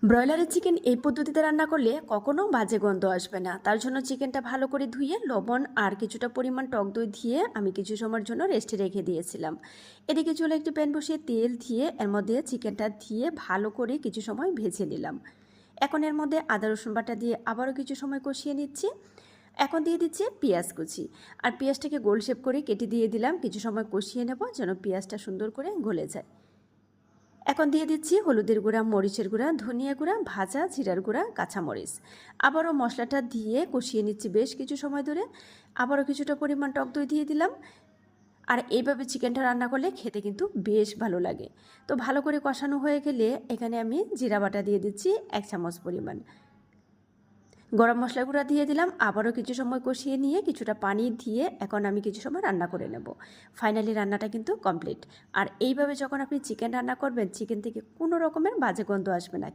ব্রয়লারের চিকেন এই পদ্ধতিতে রান্না করলে কখনো বাজে গন্ধ আসবে না। তার জন্য চিকেনটা ভালো করে ধুয়ে লবণ আর কিছুটা পরিমাণ টক দই দিয়ে আমি কিছু সময়ের জন্য রেস্টে রেখে দিয়েছিলাম। এদিকে চুলায় একটি প্যান বসিয়ে তেল দিয়ে এর মধ্যে চিকেনটা দিয়ে ভালো করে কিছু সময় ভেজে নিলাম। এখন এর মধ্যে আদা রসুন বাটা দিয়ে আবারও কিছু সময় কষিয়ে নিচ্ছি। এখন দিয়ে দিচ্ছি পেঁয়াজ কুচি, আর পেঁয়াজটাকে গোল শেপ করে কেটে দিয়ে দিলাম। কিছু সময় কষিয়ে নেব যেন পেঁয়াজটা সুন্দর করে গলে যায়। এখন দিয়ে দিচ্ছি হলুদের গুঁড়া, মরিচের গুঁড়া, ধনিয়া গুঁড়া, ভাজা জিরার গুঁড়া, কাঁচামরিচ। আবারও মশলাটা দিয়ে কষিয়ে নিচ্ছি বেশ কিছু সময় ধরে। আবারও কিছুটা পরিমাণ টক দই দিয়ে দিলাম। আর এইভাবে চিকেনটা রান্না করলে খেতে কিন্তু বেশ ভালো লাগে। তো ভালো করে কষানো হয়ে গেলে এখানে আমি জিরা বাটা দিয়ে দিচ্ছি 1 চামচ পরিমাণ। গরম মশলা গুঁড়া দিয়ে দিলাম। আবারও কিছু সময় কষিয়ে নিয়ে কিছুটা পানি দিয়ে এখন আমি কিছু সময় রান্না করে নেব। ফাইনালি রান্নাটা কিন্তু কমপ্লিট। আর এইভাবে যখন আপনি চিকেন রান্না করবেন, চিকেন থেকে কোনো রকমের বাজে গন্ধ আসবে না।